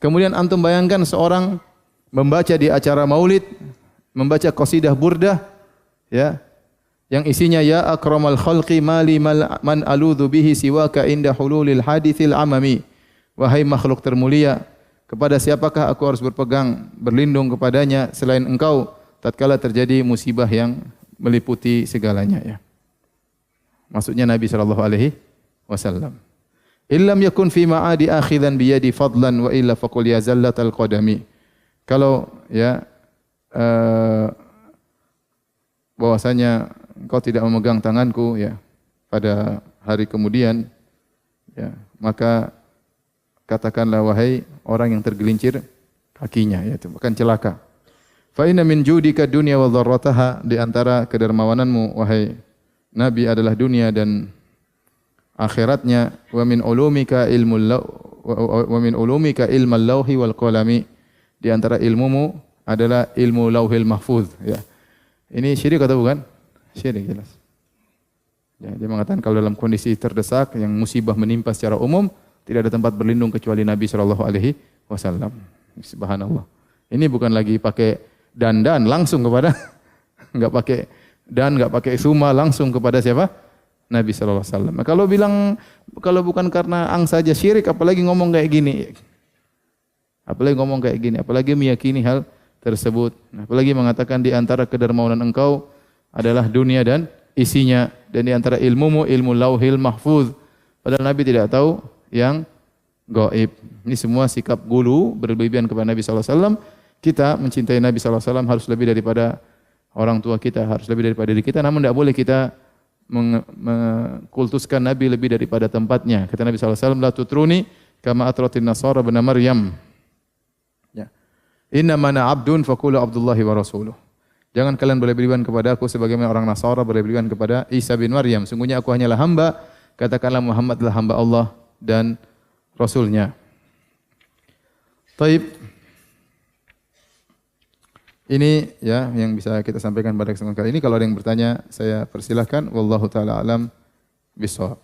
Kemudian antum bayangkan seorang membaca di acara maulid, membaca qasidah burdah, ya, yang isinya ya akramal khalqi mali man aludhu bihi siwaka inda hululil hadithil amami. Wahai makhluk termulia, kepada siapakah aku harus berpegang, berlindung kepadanya selain engkau tatkala terjadi musibah yang meliputi segalanya, ya. Maksudnya Nabi sallallahu alaihi wasallam. Illam yakun fi ma'adi akhidan bi yadi fadlan wa illa faqul ya zallatal qadami. Kalau ya bahwasanya engkau tidak memegang tanganku, ya, pada hari kemudian, ya, maka katakanlah wahai orang yang tergelincir kakinya, yaitu bukan celaka. Fa inna min judika dunya wa dharrataha, di antara kedermawananmu wahai Nabi adalah dunia dan akhiratnya. Wa min ulumika ilmal lauhi wal qalami, di antara ilmumu adalah ilmu lauhil mahfuz, ya. Ini syirik atau bukan? Syirik jelas. Ya, dia mengatakan kalau dalam kondisi terdesak yang musibah menimpa secara umum, tidak ada tempat berlindung kecuali Nabi sallallahu alaihi wasallam. Subhanallah. Ini bukan lagi pakai dandan langsung kepada enggak pakai dan enggak pakai suma langsung kepada siapa? Nabi sallallahu alaihi wasallam. Kalau bilang kalau bukan karena ang saja syirik, apalagi ngomong kayak gini. Apalagi ngomong kayak gini, apalagi meyakini hal tersebut. Apalagi mengatakan di antara kedermawanan engkau adalah dunia dan isinya, dan di antara ilmumu ilmu lauhil mahfuz. Padahal Nabi tidak tahu yang gaib. Ini semua sikap gulu berlebihan kepada Nabi sallallahu alaihi wasallam. Kita mencintai Nabi sallallahu alaihi wasallam harus lebih daripada orang tua kita, harus lebih daripada diri kita, namun tidak boleh kita mengkultuskan Nabi lebih daripada tempatnya. Kata Nabi sallallahu alaihi wasallam, la tutruni kama atratin nasara ibn Maryam. Ya. Inna mana abdun faqulu Abdullahi wa rasuluh. Jangan kalian berlebihan kepada aku sebagaimana orang Nasara berlebihan kepada Isa bin Maryam. Sungguhnya aku hanyalah hamba, katakanlah Muhammad adalah hamba Allah dan Rasulnya. Taib. Ini ya yang bisa kita sampaikan pada kesempatan kali ini. Kalau ada yang bertanya, saya persilahkan. Wallahu ta'ala alam bishawab.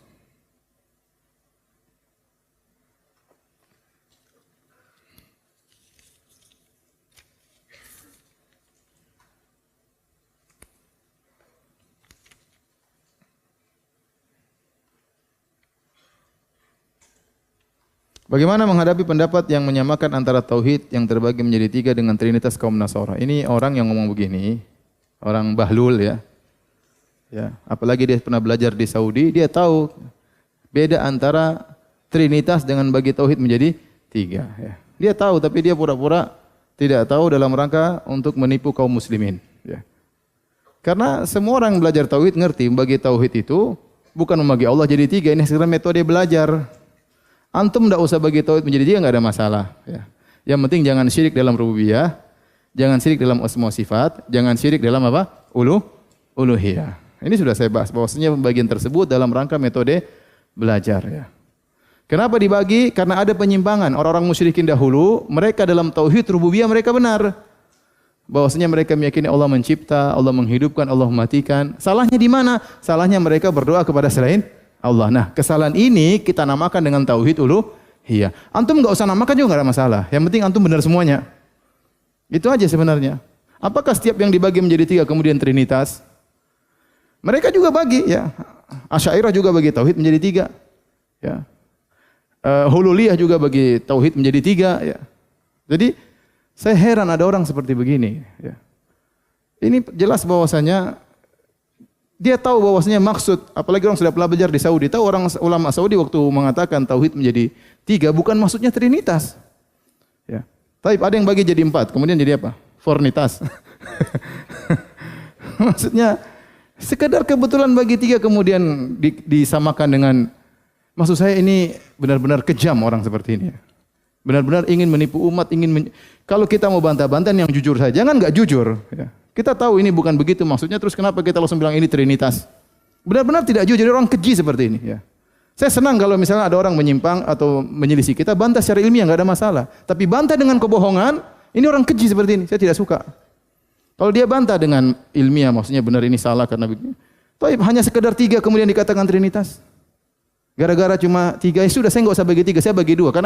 Bagaimana menghadapi pendapat yang menyamakan antara tauhid yang terbagi menjadi tiga dengan trinitas kaum Nasara? Ini orang yang ngomong begini, orang bahlul, ya. Ya, apalagi dia pernah belajar di Saudi, dia tahu beda antara trinitas dengan bagi tauhid menjadi tiga, ya. Dia tahu tapi dia pura-pura tidak tahu dalam rangka untuk menipu kaum muslimin, ya. Karena semua orang belajar tauhid ngerti bagi tauhid itu bukan membagi Allah jadi tiga, ini sekarang metode belajar. Antum tidak usah bagi tauhid menjadi tiga, enggak ada masalah, ya. Yang penting jangan syirik dalam rububiyah, jangan syirik dalam asma sifat, jangan syirik dalam apa? Uluhiyah. Ini sudah saya bahas bahwasanya pembagian tersebut dalam rangka metode belajar, ya. Kenapa dibagi? Karena ada penyimpangan. Orang-orang musyrikin dahulu, mereka dalam tauhid rububiyah mereka benar. Bahwasanya mereka meyakini Allah mencipta, Allah menghidupkan, Allah mematikan. Salahnya di mana? Salahnya mereka berdoa kepada selain Allah. Nah, kesalahan ini kita namakan dengan tauhid uluhiyah. Antum enggak usah namakan juga enggak ada masalah. Yang penting antum benar semuanya. Itu aja sebenarnya. Apakah setiap yang dibagi menjadi tiga kemudian trinitas? Mereka juga bagi, ya. Asy'ariyah juga bagi tauhid menjadi tiga, ya. Hululiyah juga bagi tauhid menjadi tiga, ya. Jadi saya heran ada orang seperti begini, ya. Ini jelas bahwasanya dia tahu bahwasanya maksud, apalagi orang sudah pernah belajar di Saudi, tahu orang ulama Saudi waktu mengatakan tauhid menjadi tiga bukan maksudnya trinitas. Ya. Tapi ada yang bagi jadi empat, kemudian jadi apa? Fornitas. Maksudnya sekedar kebetulan bagi tiga kemudian disamakan dengan, maksud saya ini benar-benar kejam orang seperti ini. Benar-benar ingin menipu umat, kalau kita mau bantah-bantah yang jujur saja, jangan enggak jujur, ya. Kita tahu ini bukan begitu maksudnya, terus kenapa kita langsung bilang ini trinitas? Benar-benar tidak jujur, jadi orang keji seperti ini, ya. Saya senang kalau misalnya ada orang menyimpang atau menyelisih kita, bantah secara ilmiah enggak ada masalah. Tapi bantah dengan kebohongan, ini orang keji seperti ini, saya tidak suka. Kalau dia bantah dengan ilmiah, maksudnya benar ini salah karena begini. Tapi hanya sekedar tiga kemudian dikatakan trinitas. Gara-gara cuma tiga, ya sudah saya enggak usah bagi tiga, saya bagi dua. Karena